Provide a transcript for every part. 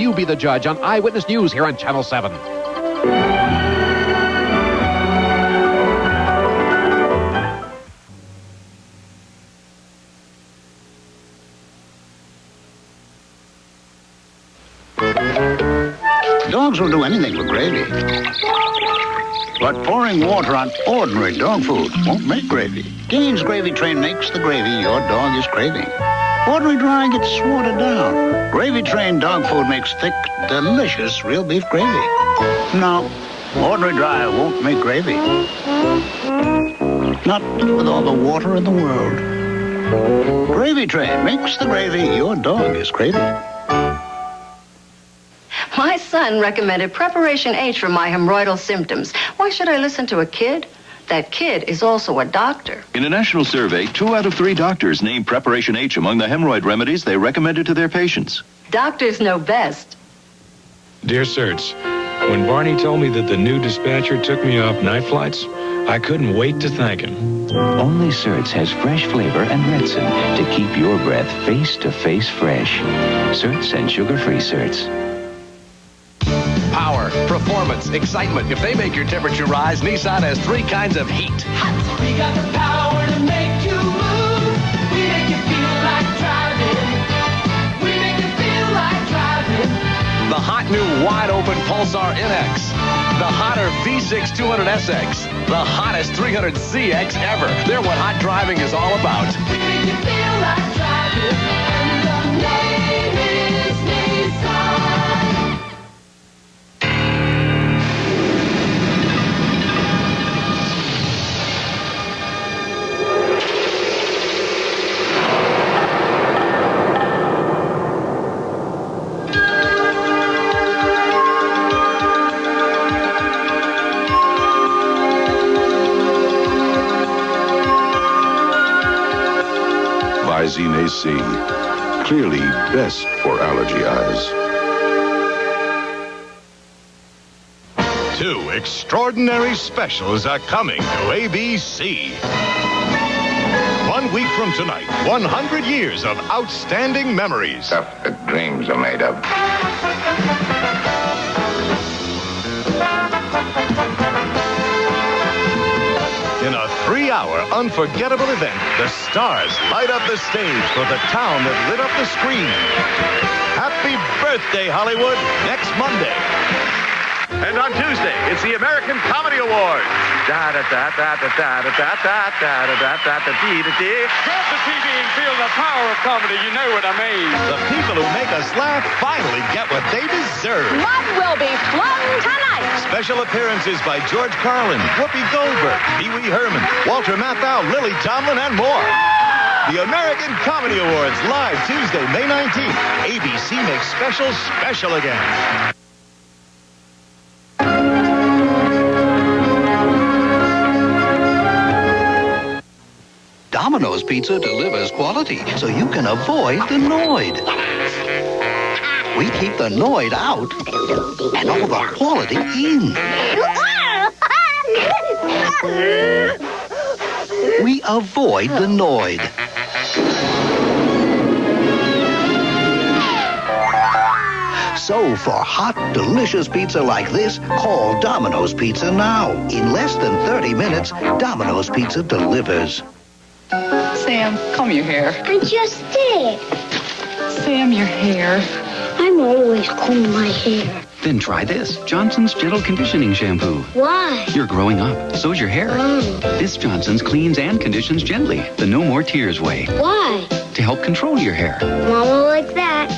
You be the judge on Eyewitness News here on Channel 7. Dogs will do anything with gravy. But pouring water on ordinary dog food won't make gravy. Gaines Gravy Train makes the gravy your dog is craving. Ordinary dry gets watered down. Gravy Train dog food makes thick, delicious real beef gravy. No, ordinary dry won't make gravy. Not with all the water in the world. Gravy Train makes the gravy your dog is craving. My son recommended Preparation H for my hemorrhoidal symptoms. Why should I listen to a kid? That kid is also a doctor. In a national survey, 2 out of 3 doctors named Preparation H among the hemorrhoid remedies they recommended to their patients. Doctors know best. Dear Serts, when Barney told me that the new dispatcher took me off night flights, I couldn't wait to thank him. Only Certs has fresh flavor and Retsin to keep your breath face-to-face fresh. Certs and sugar-free Certs. Power, performance, excitement. If they make your temperature rise, Nissan has 3 kinds of heat. We got the power to make you move. We make you feel like driving. We make you feel like driving. The hot new wide-open Pulsar NX. The hotter V6 200SX. The hottest 300ZX ever. They're what hot driving is all about. We make you feel like driving. And the name is Nissan. Visine AC. Clearly best for allergy eyes. 2 extraordinary specials are coming to ABC. 1 week from tonight, 100 years of outstanding memories. Stuff that dreams are made of. In a 3-hour unforgettable event, the stars light up the stage for the town that lit up the screen. Happy birthday, Hollywood, next Monday. And on Tuesday, it's the American Comedy Awards. Grab the TV and feel the power of comedy. You know what I mean. The people who make us laugh finally get what they deserve. What will be flung tonight? Special appearances by George Carlin, Whoopi Goldberg, Pee Wee Herman, Walter Matthau, Lily Tomlin, and more. The American Comedy Awards, live Tuesday, May 19th. ABC makes special special again. Domino's Pizza delivers quality, so you can avoid the Noid. We keep the Noid out and all the quality in. We avoid the Noid. So for hot, delicious pizza like this, call Domino's Pizza now. In less than 30 minutes, Domino's Pizza delivers. Sam, comb your hair. I just did. Sam, your hair. I'm always combing my hair. Then try this, Johnson's Gentle Conditioning Shampoo. Why? You're growing up, so's your hair. This Johnson's cleans and conditions gently, the no more tears way. Why? To help control your hair. Mama likes that.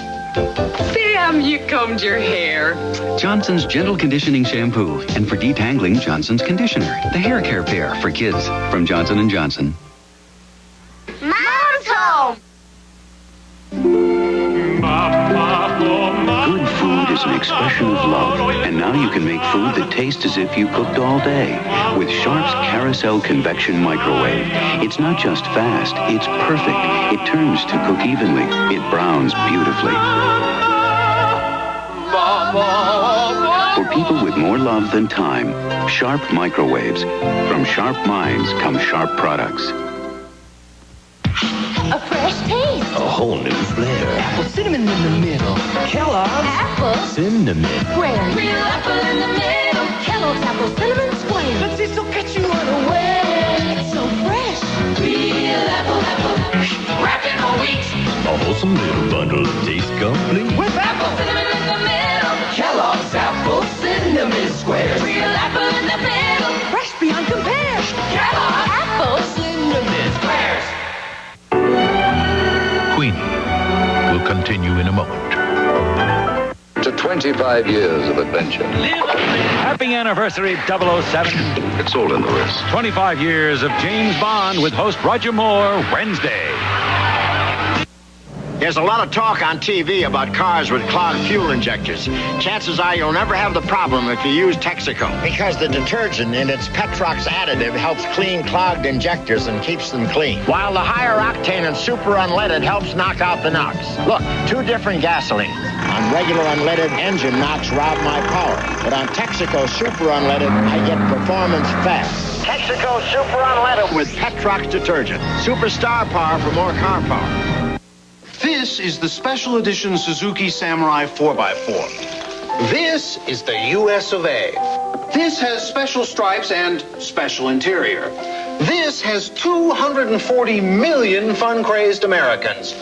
Sam, you combed your hair. Johnson's Gentle Conditioning Shampoo. And for detangling, Johnson's Conditioner. The hair care pair for kids from Johnson & Johnson. Mom's home! Good food is an expression of love, and now you can make food that tastes as if you cooked all day with Sharp's Carousel Convection Microwave. It's not just fast, it's perfect. It turns to cook evenly. It browns beautifully. For people with more love than time, Sharp Microwaves. From sharp minds come sharp products. A fresh taste. A whole new flair. Apple cinnamon in the middle. Kellogg's. Apple cinnamon. Square. Real apple in the middle. Kellogg's apple cinnamon square. But Cecil catch you unaware. It's so fresh. Real apple. Wrapped in whole wheat. A wholesome little bundle of taste complete. With apple cinnamon in the middle. Kellogg's apple cinnamon squares. Real apple in the middle. Fresh beyond compare. Kellogg's Apple cinnamon squares. Queenie will continue in a moment. To 25 years of adventure. Happy anniversary, 007. It's all in the wrist. 25 years of James Bond with host Roger Moore, Wednesday. There's a lot of talk on TV about cars with clogged fuel injectors. Chances are you'll never have the problem if you use Texaco. Because the detergent in its Petrox additive helps clean clogged injectors and keeps them clean. While the higher octane and super unleaded helps knock out the NOx. Look, 2 different gasolines. On regular unleaded, engine NOx rob my power. But on Texaco super unleaded, I get performance fast. Texaco super unleaded with Petrox detergent. Superstar power for more car power. This is the special edition Suzuki Samurai 4x4. This is the US of A. This has special stripes and special interior. This has 240 million fun-crazed Americans.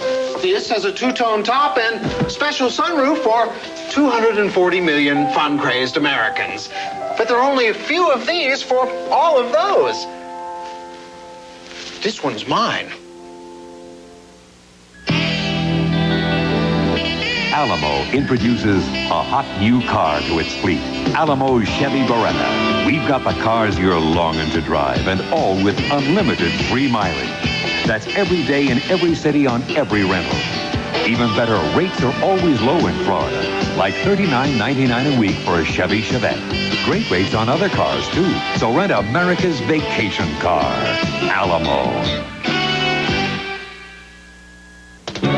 This has a 2-tone top and special sunroof for 240 million fun-crazed Americans. But there are only a few of these for all of those. This one's mine. Alamo introduces a hot new car to its fleet. Alamo Chevy Beretta. We've got the cars you're longing to drive, and all with unlimited free mileage. That's every day in every city on every rental. Even better, rates are always low in Florida, like $39.99 a week for a Chevy Chevette. Great rates on other cars, too. So rent America's vacation car. Alamo.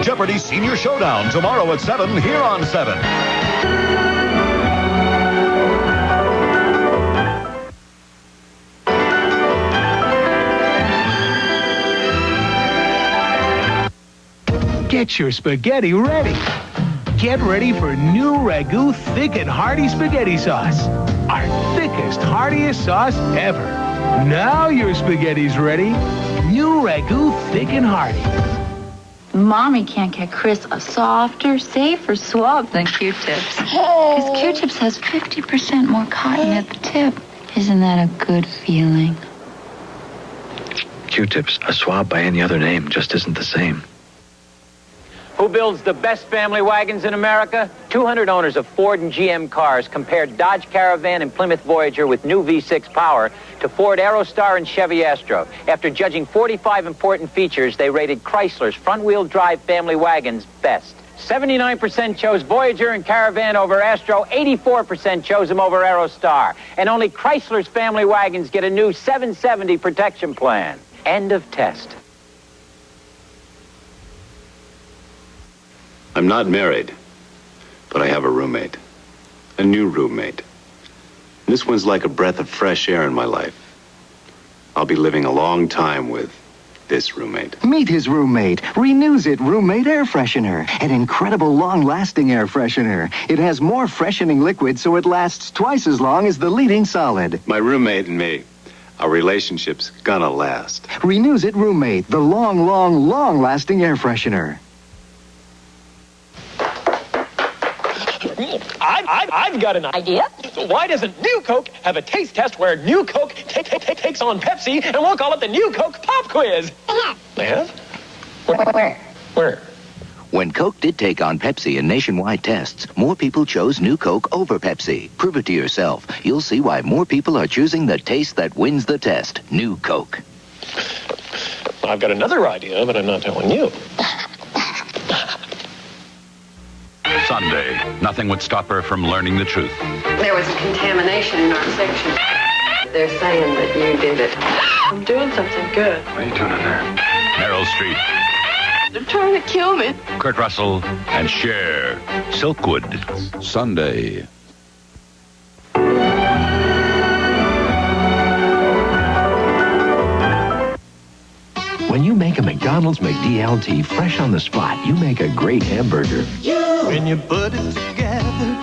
Jeopardy Senior Showdown tomorrow at 7 here on 7. Get your spaghetti ready. Get ready for new Ragu Thick and Hearty Spaghetti Sauce. Our thickest, heartiest sauce ever. Now your spaghetti's ready. New Ragu Thick and Hearty. Mommy can't get Chris a softer, safer swab than Q-tips. Because Q-tips has 50% more cotton at the tip. Isn't that a good feeling? Q-tips, a swab by any other name just isn't the same. Who builds the best family wagons in America? 200 owners of Ford and GM cars compared Dodge Caravan and Plymouth Voyager with new V6 power to Ford Aerostar and Chevy Astro. After judging 45 important features, they rated Chrysler's front-wheel drive family wagons best. 79% chose Voyager and Caravan over Astro. 84% chose them over Aerostar. And only Chrysler's family wagons get a new 770 protection plan. End of test. I'm not married, but I have a roommate. A new roommate. This one's like a breath of fresh air in my life. I'll be living a long time with this roommate. Meet his roommate. Renews It Roommate Air Freshener. An incredible long-lasting air freshener. It has more freshening liquid so it lasts twice as long as the leading solid. My roommate and me, our relationship's gonna last. Renews It Roommate, the long-lasting air freshener. I've got an idea. Why doesn't New Coke have a taste test where New Coke takes on Pepsi, and we'll call it the New Coke Pop Quiz? They have? Where? When Coke did take on Pepsi in nationwide tests, more people chose New Coke over Pepsi. Prove it to yourself. You'll see why more people are choosing the taste that wins the test. New Coke. I've got another idea, but I'm not telling you. Sunday, nothing would stop her from learning the truth. There was a contamination in our section. They're saying that you did it. I'm doing something good. What are you doing in there? Meryl Streep, They're trying to kill me. Kurt Russell, and Cher. Silkwood. Sunday. When you make a McDonald's McDLT fresh on the spot, you make a great hamburger. When you put it together,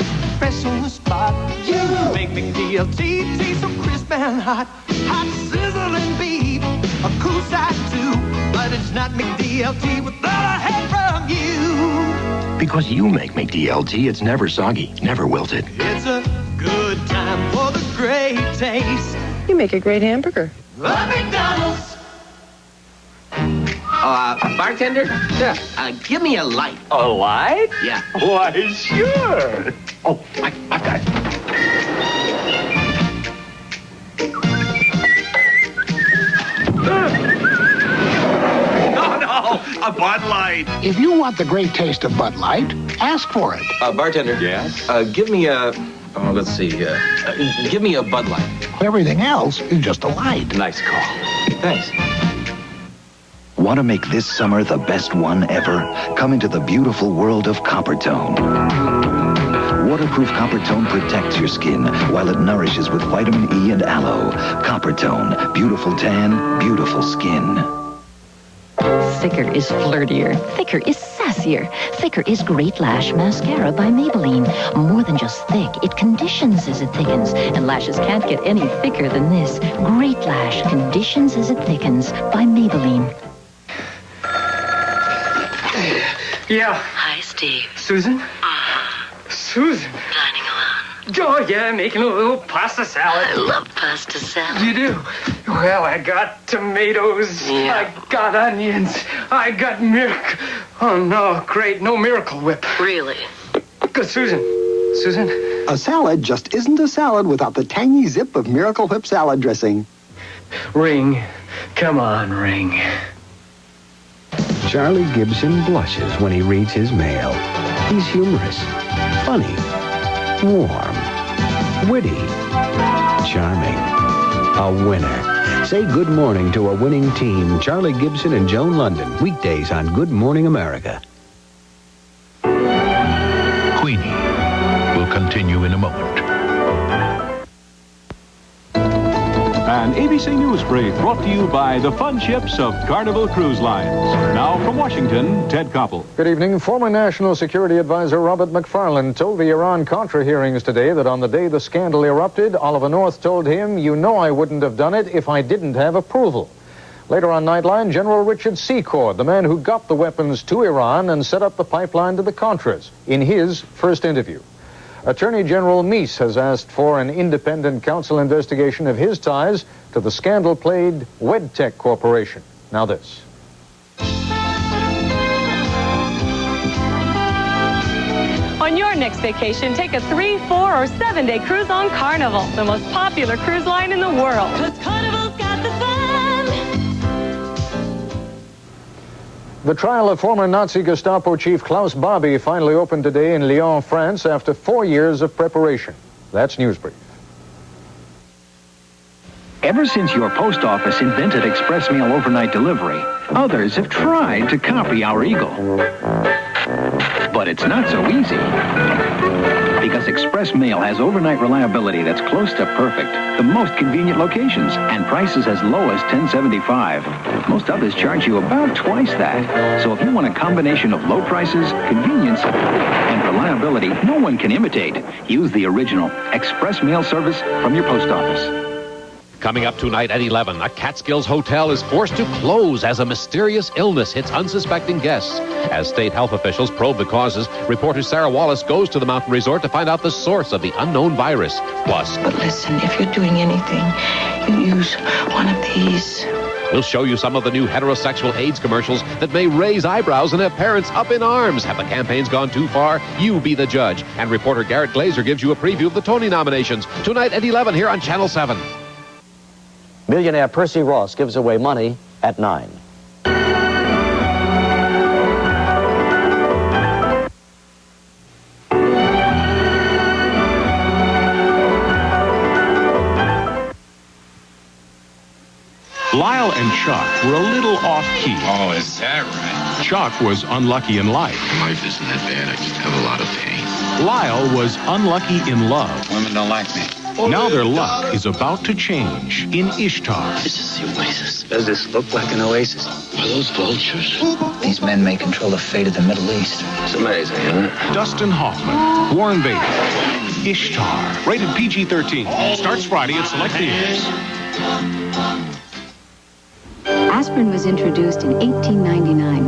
DLT tastes so crisp and hot. Hot sizzling beef, a cool side too. But it's not McDLT without a help from you. Because you make McDLT, it's never soggy, never wilted. It's a good time for the great taste. You make a great hamburger. Love McDonald's. Bartender? Yeah. Give me a light. A light? Yeah. Why, sure. Oh, I've got it. No, a Bud Light. If you want the great taste of Bud Light, ask for it. Bartender. Yes? Give me a... Oh, let's see. Give me a Bud Light. Everything else is just a light. Nice call. Thanks. Want to make this summer the best one ever? Come into the beautiful world of Coppertone. Waterproof Coppertone protects your skin while it nourishes with vitamin E and aloe. Coppertone, beautiful tan, beautiful skin. Thicker is flirtier. Thicker is sassier. Thicker is Great Lash Mascara by Maybelline. More than just thick, it conditions as it thickens. And lashes can't get any thicker than this. Great Lash conditions as it thickens by Maybelline. Yeah. Hi, Steve. Susan? Susan? Dining alone. Oh, yeah, making a little pasta salad. I love pasta salad. You do? Well, I got tomatoes. Yeah. I got onions. I got milk. Oh, no, great. No Miracle Whip. Really? Susan. Susan? A salad just isn't a salad without the tangy zip of Miracle Whip salad dressing. Ring. Come on, Ring. Charlie Gibson blushes when he reads his mail. He's humorous, funny, warm, witty, charming, a winner. Say good morning to a winning team. Charlie Gibson and Joan London, weekdays on Good Morning America. Queenie will continue in a moment. An ABC News Brief brought to you by the fun ships of Carnival Cruise Lines. Now from Washington, Ted Koppel. Good evening. Former National Security Advisor Robert McFarlane told the Iran-Contra hearings today that on the day the scandal erupted, Oliver North told him, "You know I wouldn't have done it if I didn't have approval." Later on Nightline, General Richard Secord, the man who got the weapons to Iran and set up the pipeline to the Contras, in his first interview. Attorney General Meese has asked for an independent counsel investigation of his ties to the scandal-plagued WedTech Corporation. Now this. On your next vacation, take a 3, 4, or 7-day cruise on Carnival, the most popular cruise line in the world. 'Cause Carnival's got the fun. The trial of former Nazi Gestapo chief Klaus Barbie finally opened today in Lyon, France, after 4 years of preparation. That's Newsbrief. Ever since your post office invented express mail overnight delivery, others have tried to copy our eagle. But it's not so easy. Because express mail has overnight reliability that's close to perfect, the most convenient locations, and prices as low as $10.75. Most others charge you about twice that. So if you want a combination of low prices, convenience, and reliability no one can imitate, use the original express mail service from your post office. Coming up tonight at 11, a Catskills hotel is forced to close as a mysterious illness hits unsuspecting guests. As state health officials probe the causes, reporter Sarah Wallace goes to the mountain resort to find out the source of the unknown virus. Plus, But listen, if you're doing anything, you use one of these. we'll show you some of the new heterosexual AIDS commercials that may raise eyebrows and have parents up in arms. Have the campaigns gone too far? You be the judge. And reporter Garrett Glazer gives you a preview of the Tony nominations. Tonight at 11 here on Channel 7. Millionaire Percy Ross gives away money at 9. Lyle and Chuck were a little off-key. Oh, is that right? Chuck was unlucky in life. Life isn't that bad. I just have a lot of pain. Lyle was unlucky in love. Women don't like me. Now their luck is about to change in Ishtar. This is the oasis. Does this look like an oasis? Are those vultures? These men may control the fate of the Middle East. It's amazing, isn't it? Dustin Hoffman, Warren Beatty, Ishtar. Rated PG-13. Starts Friday at select theaters. Aspirin was introduced in 1899.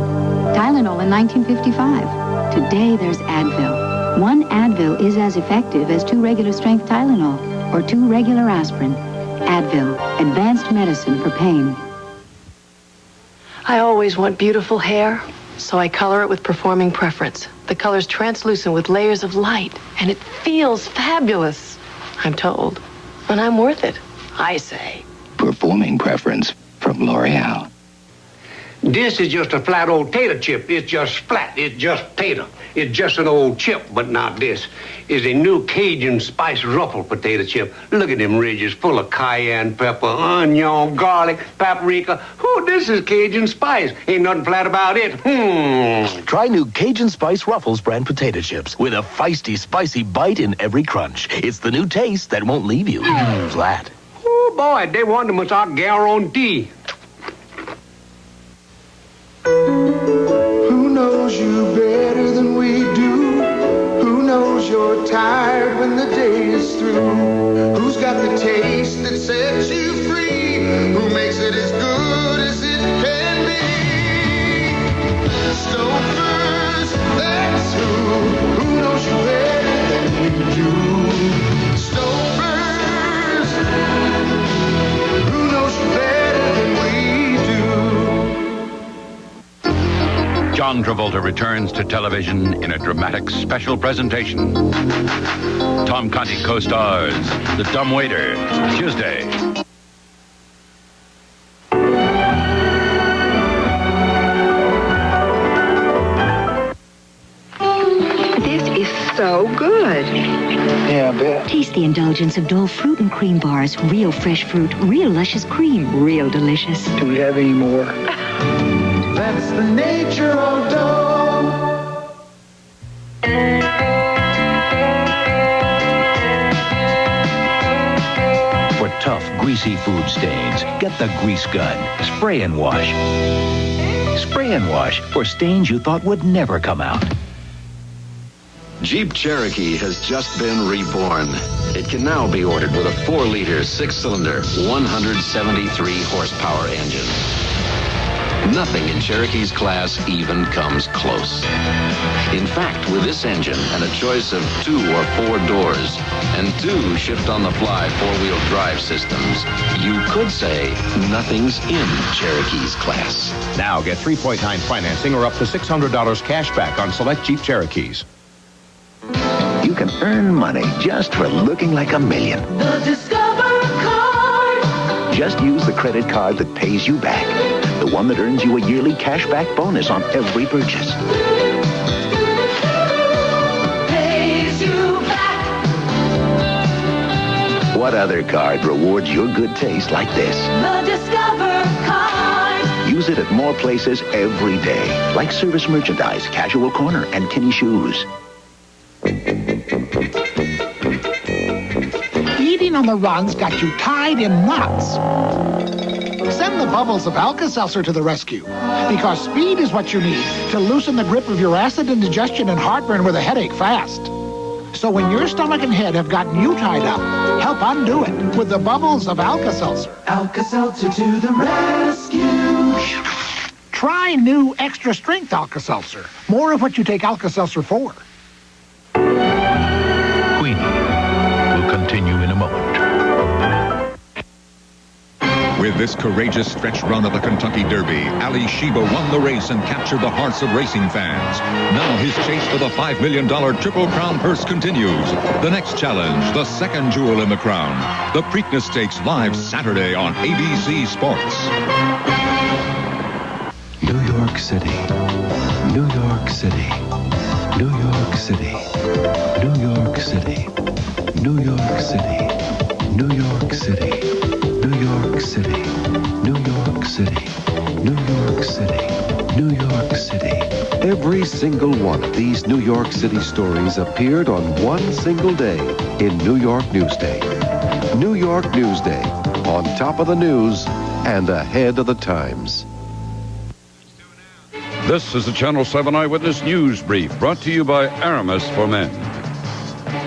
Tylenol in 1955. Today there's Advil. One Advil is as effective as 2 regular strength Tylenol or 2 regular aspirin. Advil, advanced medicine for pain. I always want beautiful hair, so I color it with Performing Preference. The color's translucent with layers of light, and it feels fabulous, I'm told. And I'm worth it, I say. Performing Preference from L'Oreal. This is just a flat old tater chip. It's just flat. It's just tater. It's just an old chip, but not this. Is a new Cajun spice ruffle potato chip. Look at them ridges full of cayenne pepper, onion, garlic, paprika. Oh, this is Cajun spice. Ain't nothing flat about it. Try new Cajun Spice Ruffles brand potato chips with a feisty, spicy bite in every crunch. It's the new taste that won't leave you flat. Oh, boy, they want them without guarantee. Who knows you better than we do? Who knows you're tired when the day is through? Who's got the taste that sets you free? Who makes it as good as it can be? Stouffer's, that's who. Who knows you better than we do? Stouffer's, who knows you better than we do? John Travolta returns to television in a dramatic special presentation. Tom Conti co-stars The Dumbwaiter, Tuesday. This is so good. Yeah, I bet. Taste the indulgence of Dole fruit and cream bars. Real fresh fruit, real luscious cream, real delicious. Do we have any more? That's the nature of Dole. For tough, greasy food stains, get the Grease Gun. Spray and wash. Spray and wash for stains you thought would never come out. Jeep Cherokee has just been reborn. It can now be ordered with a 4-liter, 6-cylinder, 173-horsepower engine. Nothing in Cherokee's class even comes close. In fact, with this engine and a choice of 2 or 4 doors and 2 shift-on-the-fly 4-wheel drive systems, you could say nothing's in Cherokee's class. Now get 3.9 financing or up to $600 cash back on select Jeep Cherokees. You can earn money just for looking like a million. The Discover Card. Just use the credit card that pays you back. The one that earns you a yearly cashback bonus on every purchase. Pays you back. What other card rewards your good taste like this? The Discover Card. Use it at more places every day, like service merchandise, Casual Corner, and Kinney Shoes. Eating on the run's got you tied in knots. Send the bubbles of Alka-Seltzer to the rescue, because speed is what you need to loosen the grip of your acid indigestion and heartburn with a headache fast. So when your stomach and head have gotten you tied up, help undo it with the bubbles of Alka-Seltzer. Alka-Seltzer to the rescue. Try new extra strength Alka-Seltzer. More of what you take Alka-Seltzer for. Queenie will continue in a moment. With this courageous stretch run of the Kentucky Derby, Ali Sheba won the race and captured the hearts of racing fans. Now his chase for the $5 million Triple Crown purse continues. The next challenge, the second jewel in the crown. The Preakness Stakes live Saturday on ABC Sports. New York City, New York City, New York City, New York City, New York City, New York City, New York City, New York City, New York City, New York City. Every single one of these New York City stories appeared on one single day in New York Newsday. New York Newsday, on top of the news and ahead of the times. This is the Channel 7 Eyewitness News Brief, brought to you by Aramis for Men.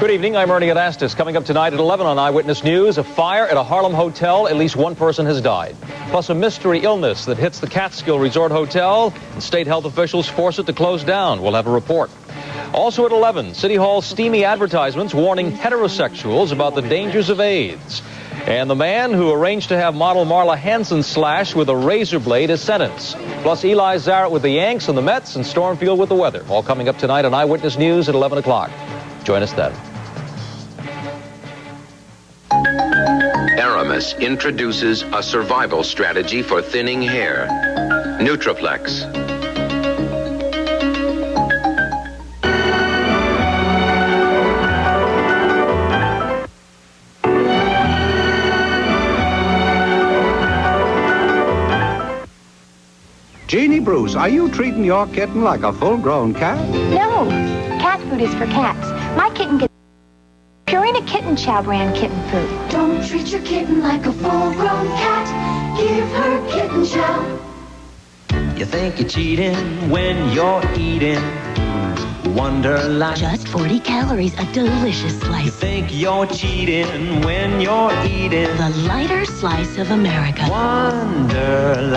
Good evening, I'm Ernie Anastas. Coming up tonight at 11 on Eyewitness News, a fire at a Harlem hotel. At least one person has died. Plus a mystery illness that hits the Catskill Resort Hotel, and state health officials force it to close down. We'll have a report. Also at 11, City Hall's steamy advertisements warning heterosexuals about the dangers of AIDS. And the man who arranged to have model Marla Hansen slashed with a razor blade is sentenced. Plus Eli Zarrett with the Yanks and the Mets, and Stormfield with the weather. All coming up tonight on Eyewitness News at 11 o'clock. Join us then. Aramis introduces a survival strategy for thinning hair. Nutraplex. Jeannie Bruce, are you treating your kitten like a full-grown cat? No, cat food is for cats. My kitten gets Purina Kitten Chow brand kitten food. Don't treat your kitten like a full-grown cat. Give her Kitten Chow. You think you're cheating when you're eating Wonderlight. Just 40 calories, a delicious slice. You think you're cheating when you're eating the lighter slice of America. Wonderlight.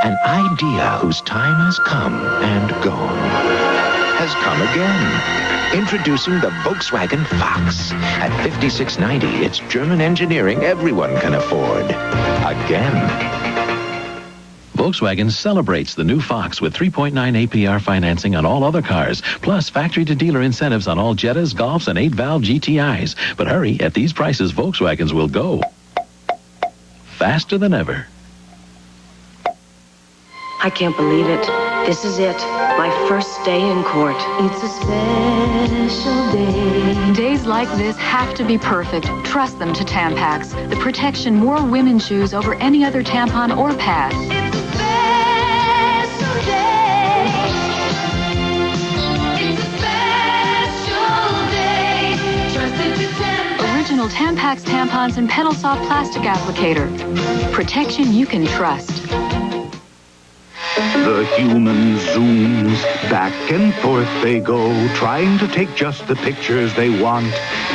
An idea whose time has come and gone has come again. Introducing the Volkswagen Fox. At $56.90, it's German engineering everyone can afford. Again. Volkswagen celebrates the new Fox with 3.9 APR financing on all other cars, plus factory-to-dealer incentives on all Jettas, Golfs, and 8-valve GTIs. But hurry, at these prices, Volkswagens will go faster than ever. I can't believe it. This is it. My first day in court. It's a special day. Days like this have to be perfect. Trust them to Tampax, the protection more women choose over any other tampon or pad. It's a special day. It's a special day. Trust it to Tampax. Original Tampax tampons and Pedal Soft plastic applicator. Protection you can trust. The human zooms, back and forth they go, trying to take just the pictures they want.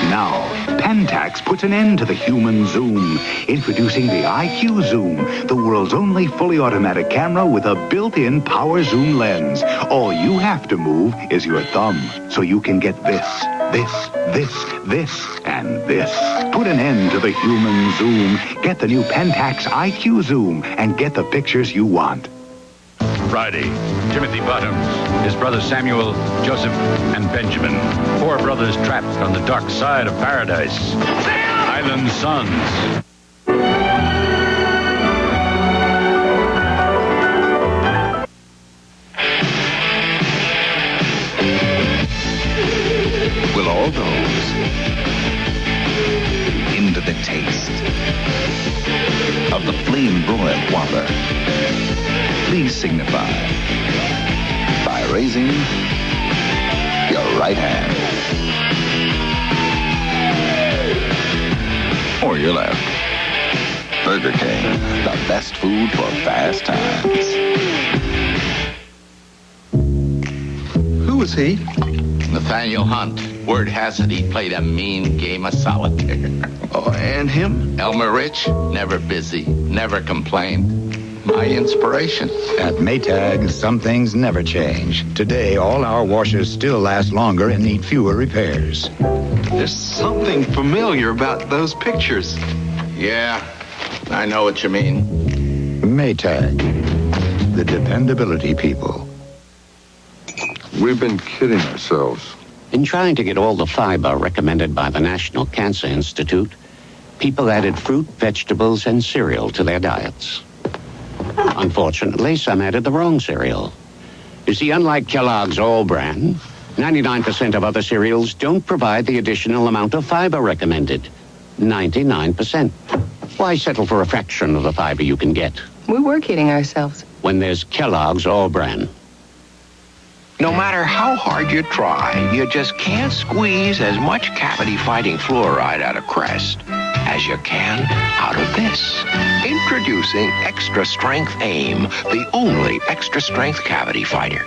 Now, Pentax puts an end to the human zoom, introducing the IQ Zoom, the world's only fully automatic camera with a built-in power zoom lens. All you have to move is your thumb, so you can get this, and this. Put an end to the human zoom. Get the new Pentax IQ Zoom and get the pictures you want. Friday, Timothy Bottoms, his brother Samuel, Joseph, and Benjamin. 4 brothers trapped on the dark side of paradise. Island Sons. Will all those into the taste of the flame-broiled Whopper please signify by raising your right hand or your left. Burger King, the best food for fast times. Who is he? Nathaniel Hunt. Word has it he played a mean game of solitaire. Oh, and him? Elmer Rich, never busy, never complained. My inspiration. At Maytag, some things never change. Today, all our washers still last longer and need fewer repairs. There's something familiar about those pictures. Yeah, I know what you mean. Maytag, the dependability people. We've been kidding ourselves. In trying to get all the fiber recommended by the National Cancer Institute, people added fruit, vegetables, and cereal to their diets. Unfortunately, some added the wrong cereal. You see, unlike Kellogg's All Bran, 99% of other cereals don't provide the additional amount of fiber recommended. 99%. Why settle for a fraction of the fiber you can get? We were kidding ourselves. When there's Kellogg's All Bran. No matter how hard you try, you just can't squeeze as much cavity-fighting fluoride out of Crest as you can out of this. Introducing Extra Strength AIM, the only extra strength cavity fighter.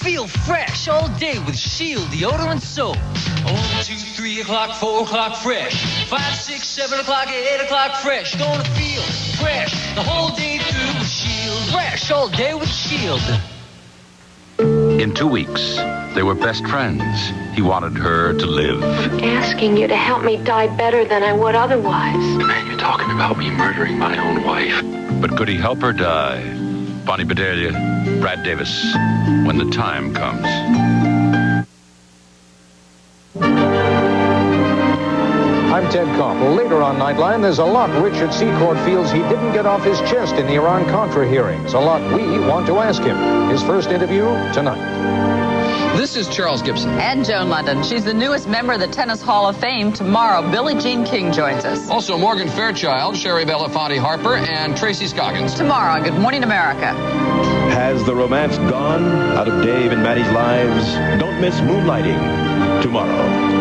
Feel fresh all day with Shield deodorant soap. 1, 2, 3 o'clock, 4 o'clock fresh. 5, 6, 7 o'clock, 8 o'clock fresh. Gonna feel fresh the whole day through with Shield. Fresh all day with Shield. In 2 weeks, they were best friends. He wanted her to live. I'm asking you to help me die better than I would otherwise. Man, you're talking about me murdering my own wife. But could he help her die? Bonnie Bedelia, Brad Davis, when the time comes. I'm Ted Koppel. Later on Nightline, there's a lot Richard Secord feels he didn't get off his chest in the Iran-Contra hearings. A lot we want to ask him. His first interview tonight. This is Charles Gibson. And Joan London. She's the newest member of the Tennis Hall of Fame. Tomorrow, Billie Jean King joins us. Also, Morgan Fairchild, Sherry Belafonte Harper, and Tracy Scoggins. Tomorrow on Good Morning America. Has the romance gone out of Dave and Maddie's lives? Don't miss Moonlighting tomorrow.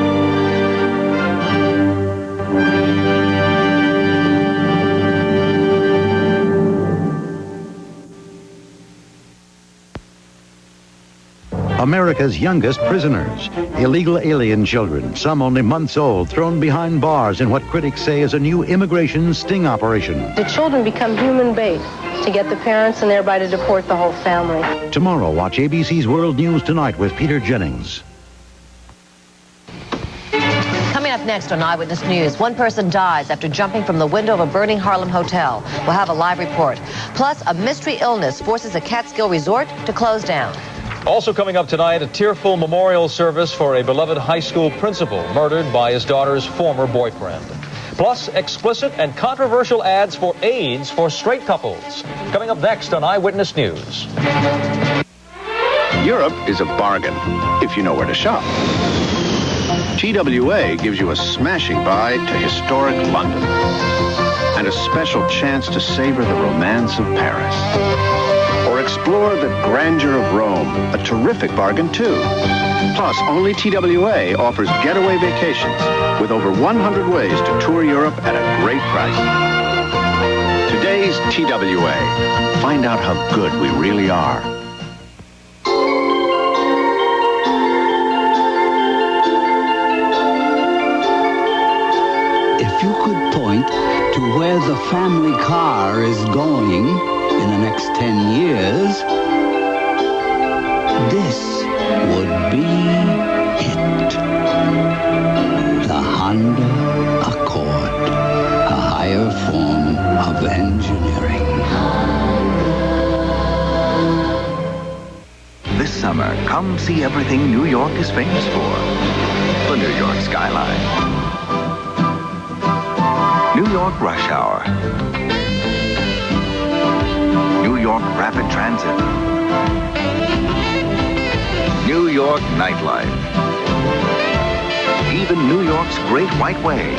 America's youngest prisoners, illegal alien children, some only months old, thrown behind bars in what critics say is a new immigration sting operation. The children become human bait to get the parents and thereby to deport the whole family. Tomorrow, watch ABC's World News Tonight with Peter Jennings. Coming up next on Eyewitness News, one person dies after jumping from the window of a burning Harlem hotel. We'll have a live report. Plus, a mystery illness forces a Catskill resort to close down. Also coming up tonight, a tearful memorial service for a beloved high school principal murdered by his daughter's former boyfriend. Plus, explicit and controversial ads for AIDS for straight couples. Coming up next on Eyewitness News. Europe is a bargain if you know where to shop. TWA gives you a smashing buy to historic London and a special chance to savor the romance of Paris. Or explore the grandeur of Rome, a terrific bargain too. Plus, only TWA offers getaway vacations with over 100 ways to tour Europe at a great price. Today's TWA. Find out how good we really are. If you could point to where the family car is going in the next 10 years, this would be it. The Honda Accord, a higher form of engineering. This summer, come see everything New York is famous for. The New York skyline. New York rush hour. New York rapid transit. New York nightlife. Even New York's Great White Way.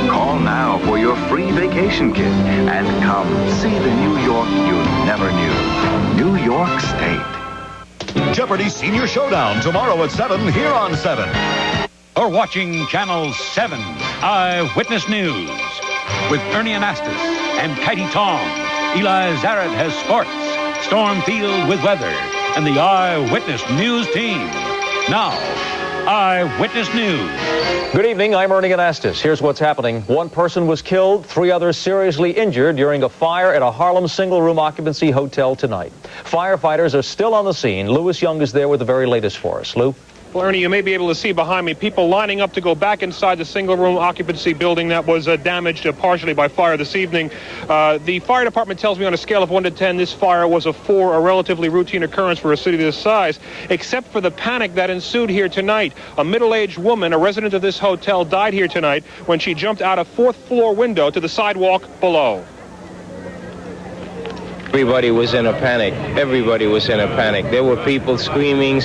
Call now for your free vacation kit and come see the New York you never knew. New York State. Jeopardy Senior Showdown tomorrow at 7 here on 7. Or watching Channel 7 Eyewitness News with Ernie Anastas and Katie Tong. Eli Zared has sports, Storm Field with weather, and the Eyewitness News team. Now, Eyewitness News. Good evening, I'm Ernie Anastas. Here's what's happening. One person was killed, 3 others seriously injured during a fire at a Harlem single-room occupancy hotel tonight. Firefighters are still on the scene. Lewis Young is there with the very latest for us. Lou? Well, Ernie, you may be able to see behind me people lining up to go back inside the single-room occupancy building that was damaged partially by fire this evening. The fire department tells me on a scale of 1 to 10, this fire was a 4, a relatively routine occurrence for a city this size, except for the panic that ensued here tonight. A middle-aged woman, a resident of this hotel, died here tonight when she jumped out a 4th-floor window to the sidewalk below. Everybody was in a panic. Everybody was in a panic. There were people screaming,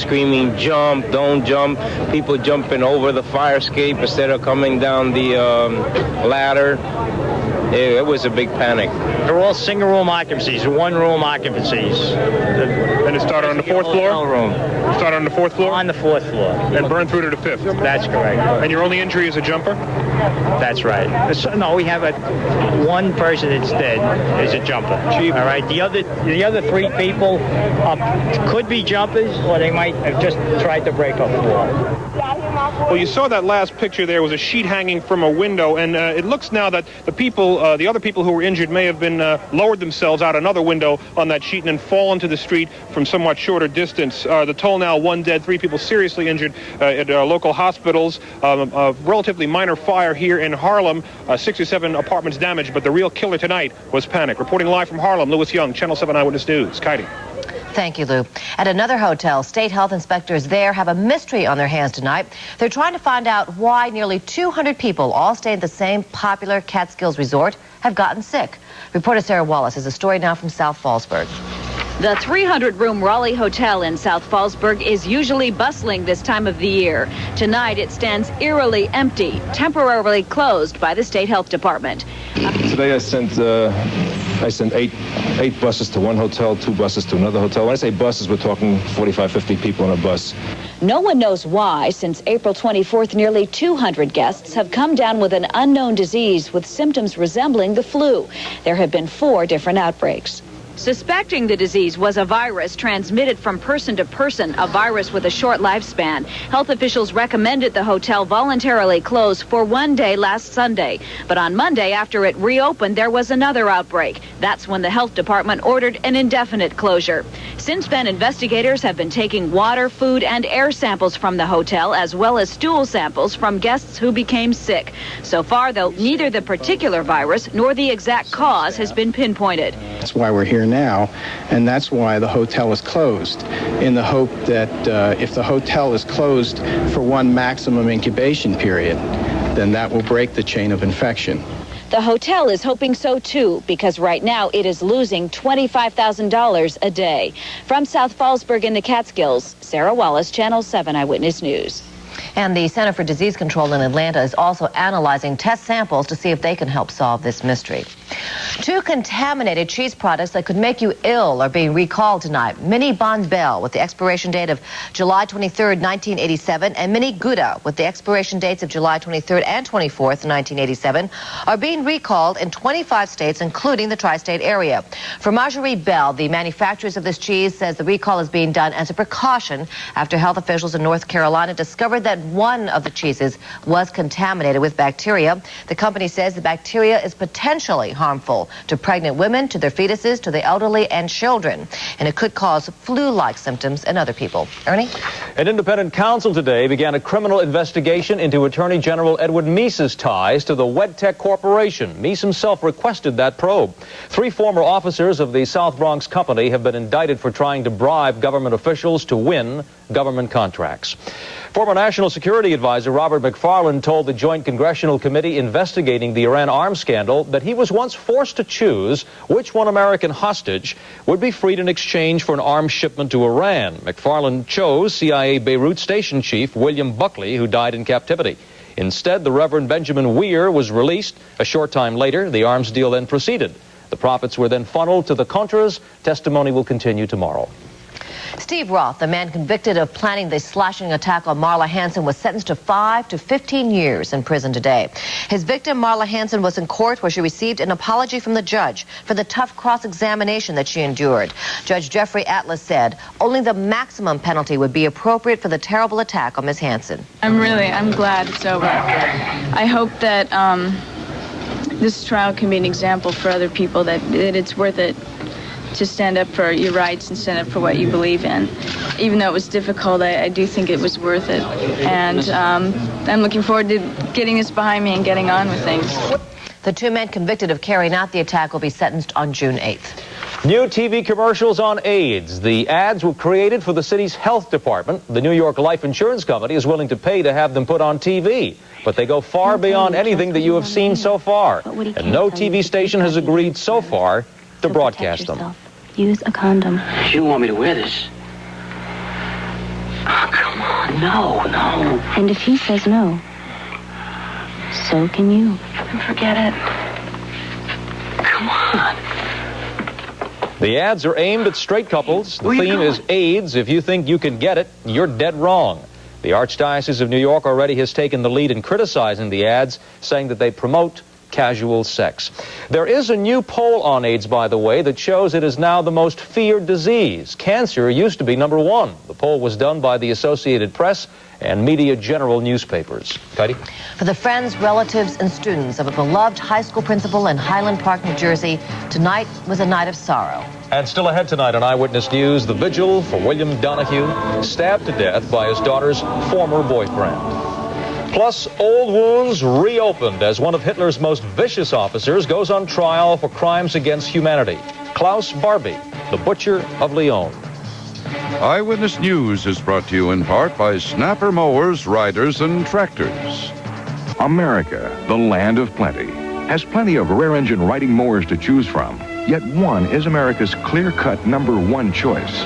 jump, don't jump. People jumping over the fire escape instead of coming down the ladder. It was a big panic. They're all single-room occupancies, one-room occupancies. And it started on the fourth floor? Hotel room. Started on the fourth floor? On the fourth floor. And burned through to the fifth? That's correct. And your only injury is a jumper? That's right. No, we have one person that's dead is a jumper. All right. The other three people could be jumpers, or they might have just tried to break a floor. Well, you saw that last picture. There was a sheet hanging from a window, and it looks now that the other people who were injured may have been lowered themselves out another window on that sheet and then fallen to the street from somewhat shorter distance. The toll now: 1 dead, 3 people seriously injured at local hospitals. A relatively minor fire here in Harlem. 67 apartments damaged, but the real killer tonight was panic. Reporting live from Harlem, Lewis Young, Channel 7 Eyewitness News. Katie. Thank you, Lou. At another hotel, state health inspectors there have a mystery on their hands tonight. They're trying to find out why nearly 200 people, all staying at the same popular Catskills resort, have gotten sick. Reporter Sarah Wallace has a story now from South Fallsburg. The 300-room Raleigh Hotel in South Fallsburg is usually bustling this time of the year. Tonight, it stands eerily empty, temporarily closed by the State Health Department. Today, I sent 8 buses to one hotel, 2 buses to another hotel. When I say buses, we're talking 45, 50 people on a bus. No one knows why. Since April 24th, nearly 200 guests have come down with an unknown disease with symptoms resembling the flu. There have been 4 different outbreaks. Suspecting the disease was a virus transmitted from person to person, a virus with a short lifespan. Health officials recommended the hotel voluntarily close for 1 day last Sunday. But on Monday, after it reopened, there was another outbreak. That's when the health department ordered an indefinite closure. Since then, investigators have been taking water, food, and air samples from the hotel, as well as stool samples from guests who became sick. So far, though, neither the particular virus nor the exact cause has been pinpointed. That's why we're here now, and that's why the hotel is closed, in the hope that if the hotel is closed for one maximum incubation period, then that will break the chain of infection. The hotel is hoping so, too, because right now it is losing $25,000 a day. From South Fallsburg in the Catskills, Sarah Wallace, Channel 7 Eyewitness News. And the Center for Disease Control in Atlanta is also analyzing test samples to see if they can help solve this mystery. 2 contaminated cheese products that could make you ill are being recalled tonight. Mini Bon Bell with the expiration date of July 23rd, 1987, and Mini Gouda with the expiration dates of July 23rd and 24th, 1987, are being recalled in 25 states, including the tri-state area. For Marjorie Bell, the manufacturers of this cheese, says the recall is being done as a precaution after health officials in North Carolina discovered that one of the cheeses was contaminated with bacteria. The company says the bacteria is potentially harmful to pregnant women, to their fetuses, to the elderly, and children. And it could cause flu-like symptoms in other people. Ernie? An independent counsel today began a criminal investigation into Attorney General Edward Meese's ties to the WedTech Corporation. Meese himself requested that probe. 3 former officers of the South Bronx company have been indicted for trying to bribe government officials to win government contracts. Former National Security Advisor Robert McFarland told the Joint Congressional Committee investigating the Iran arms scandal that he was once forced to choose which one American hostage would be freed in exchange for an arms shipment to Iran. McFarland chose CIA Beirut Station Chief William Buckley, who died in captivity. Instead, the Reverend Benjamin Weir was released. A short time later, the arms deal then proceeded. The profits were then funneled to the Contras. Testimony will continue tomorrow. Steve Roth, the man convicted of planning the slashing attack on Marla Hansen, was sentenced to 5 to 15 years in prison today. His victim, Marla Hansen, was in court where she received an apology from the judge for the tough cross-examination that she endured. Judge Jeffrey Atlas said only the maximum penalty would be appropriate for the terrible attack on Ms. Hansen. I'm glad it's over. I hope that this trial can be an example for other people that it's worth it to stand up for your rights and stand up for what you believe in. Even though it was difficult, I do think it was worth it. And I'm looking forward to getting this behind me and getting on with things. The 2 men convicted of carrying out the attack will be sentenced on June 8th. New TV commercials on AIDS. The ads were created for the city's health department. The New York Life Insurance Company is willing to pay to have them put on TV. But they go far beyond anything that you have seen so far. And no TV station has agreed so far to broadcast them. Use a condom. You want me to wear this? Oh, come on. No. And if he says no, so can you. Forget it. Come on. The ads are aimed at straight couples. The theme is AIDS. If you think you can get it, you're dead wrong. The Archdiocese of New York already has taken the lead in criticizing the ads, saying that they promote casual sex. There is a new poll on AIDS, by the way, that shows it is now the most feared disease. Cancer used to be number one. The poll was done by the Associated Press and Media General newspapers. Katie? For the friends, relatives, and students of a beloved high school principal in Highland Park, New Jersey, tonight was a night of sorrow. And still ahead tonight on Eyewitness News, the vigil for William Donahue, stabbed to death by his daughter's former boyfriend. Plus, old wounds reopened as one of Hitler's most vicious officers goes on trial for crimes against humanity. Klaus Barbie, the Butcher of Lyon. Eyewitness News is brought to you in part by Snapper Mowers, Riders, and Tractors. America, the land of plenty, has plenty of rear-engine riding mowers to choose from. Yet one is America's clear-cut number one choice.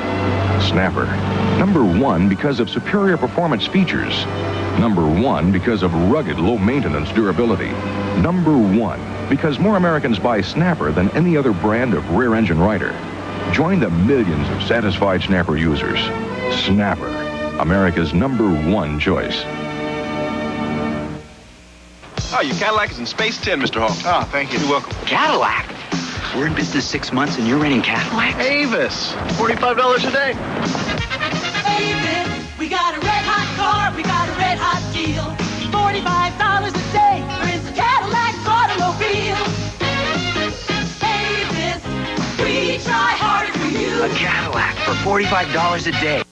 Snapper. Number one because of superior performance features. Number one because of rugged, low-maintenance durability. Number one because more Americans buy Snapper than any other brand of rear-engine rider. Join the millions of satisfied Snapper users. Snapper, America's number one choice. Oh, your Cadillac is in space 10, Mr. Hall. Oh, thank you. You're welcome. Cadillac? We're in business 6 months and you're renting Cadillac? Avis, $45 a day. Avis, we got a red hot car, we got a red hot deal. $45 a day for instant Cadillac automobile. Avis, we try harder for you. A Cadillac for $45 a day.